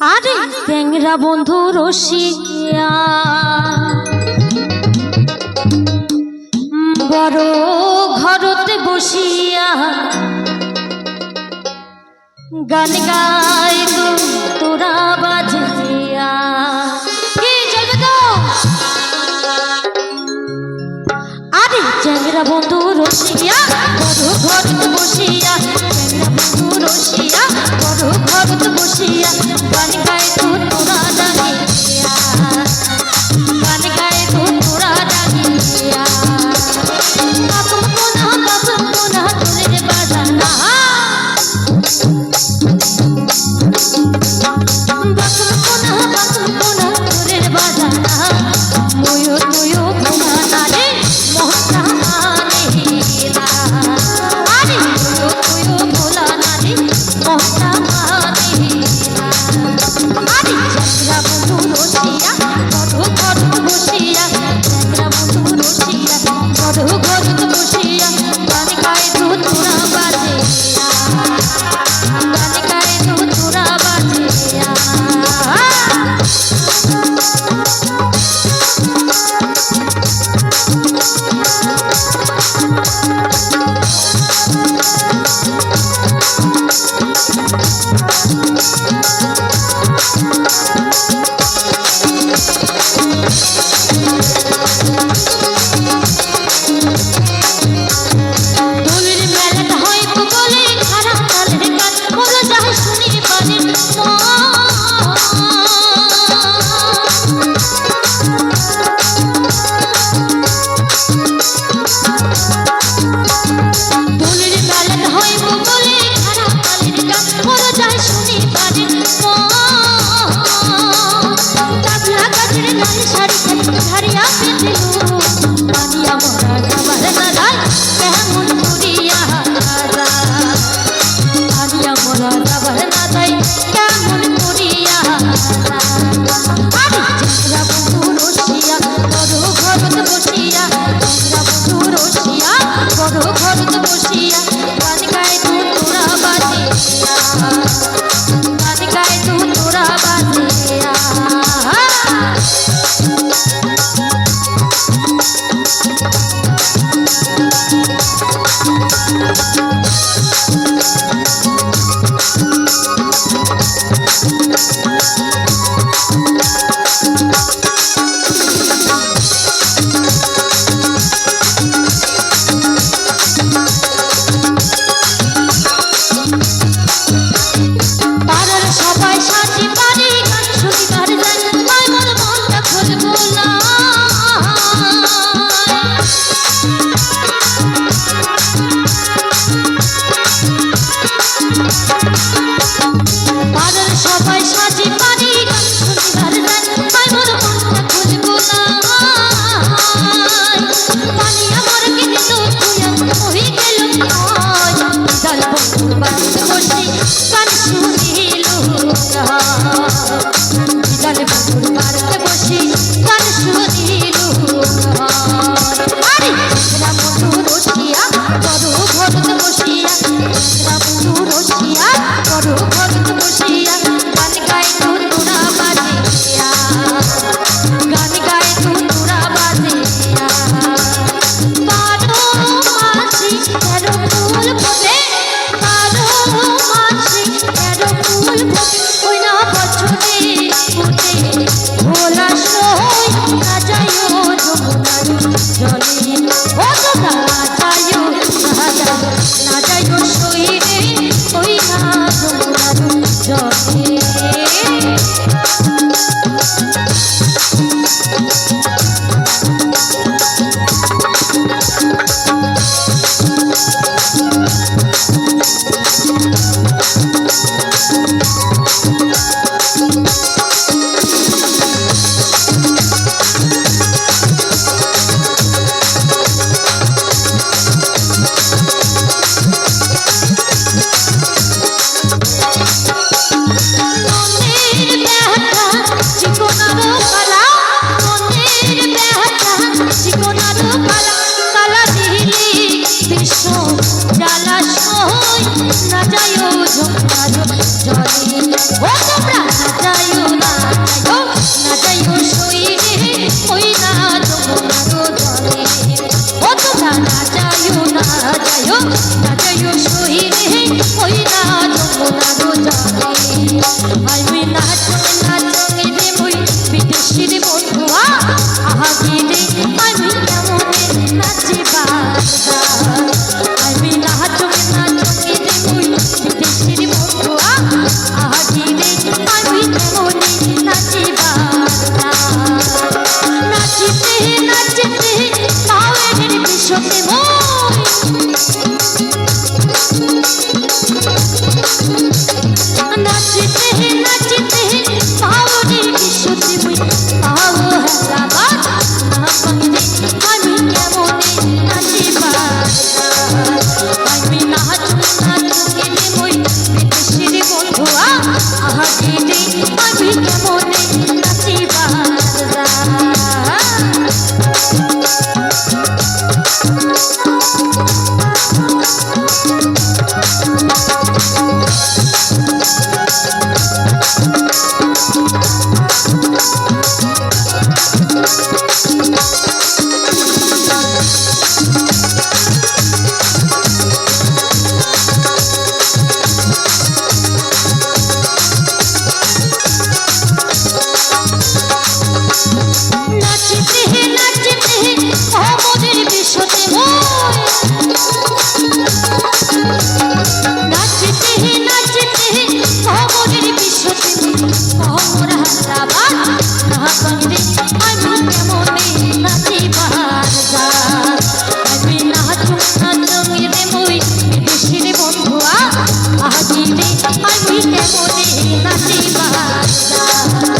আরে ট্যাংরা বন্ধু রসিয়া বড় ঘরতে বসিয়া গান গাই তোরা বাজিয়া কি চলবে তো। আরে ট্যাংরা বন্ধু রসিয়া বড় ঘরতে বসিয়া, ট্যাংরা বন্ধু রসিয়া বড় ঘরতে বসিয়া গান গাই তোরা ডাকিয়া, গান গাই তোরা ডাকিয়া। বাসম কোনা তোদের বাজানা, বাসম কোনা তোদের বাজানা, ময়ো তুয়ো কোনা নারে মোহনা মানেলা। আরে ময়ো তুয়ো কোনা নারে মোহনা মানেলা। আরে ট্যাংরা বন্ধু রসিয়া বড় ঘরত বসিয়া, ট্যাংরা বন্ধু রসিয়া বড় ঘরত বসিয়া গান গাই তোরা বাজিয়া, গান গাই তোরা বাজিয়া। দোলের মেলাটা হয় বলে খারাপ তালের গান বলো যাই শুনি বাড়ির দোলের মেলাটা হয় বলে খারাপ তালের গান বলো যাই শুনি বাড়ির কাজলা গাছের নারী শাড়ি ধারিয়া পেতেল মানিয়া মরা যাবার না যায় কেমন করিয়া রাজা, মানিয়া মরা যাবার না যায় কেমন করিয়া রাজা। আরে ট্যাংরা বন্ধু রসিয়া বড় ঘরত বসিয়া, ট্যাংরা বন্ধু রসিয়া বড় ঘরত বসিয়া গান গাই তোরা বাজিয়া, গান গাই তোরা বাজিয়া। পাড়ার সবাই সাথী পারি গান শুনিবার যায়, আমার মনটা খুলবো না। পাড়ার সবাই সাথী পারি গান শুনিবার যায়, আমার মনটা খুলবো না। পানি আমার কিন্তু তুইয়া হই গেল জাল বন্ধুর বাড়িতে বসে গান শুনিল না, জাল বন্ধুর বাড়িতে বসে গান শুনিল না। আরে ট্যাংরা বন্ধু রসিয়া বড় ঘরতে বসিয়া, ট্যাংরা বন্ধু রসিয়া বড় ঘরতে বসিয়া গান গাই তোরা বাজিয়া, গান গাই তোরা বাজিয়া। 12 মাসি 13 ফুল ফোটে, 12 মাসি 13 ফুল ফোটে, ওই না বছরে ফুটে ভোলা সই না যাইও যমুনার জলে, ও দাদা না যাইও না যাইও সই রে ওই না যমুনার জলে। আজিরে আমি কেমনে নাচিবার যাই নাচতে নাচতে অমরের বিশ্বতে নাচতে নাচতে অমরের বিশ্বতে অমর হারাবার না পারে আমি কেমনে নাচিবার যাই আমি নাচুম নাচুম রে মই বিদেশের বন্ধুয়া আজিরে আমি কেমনে নাচিবার যাই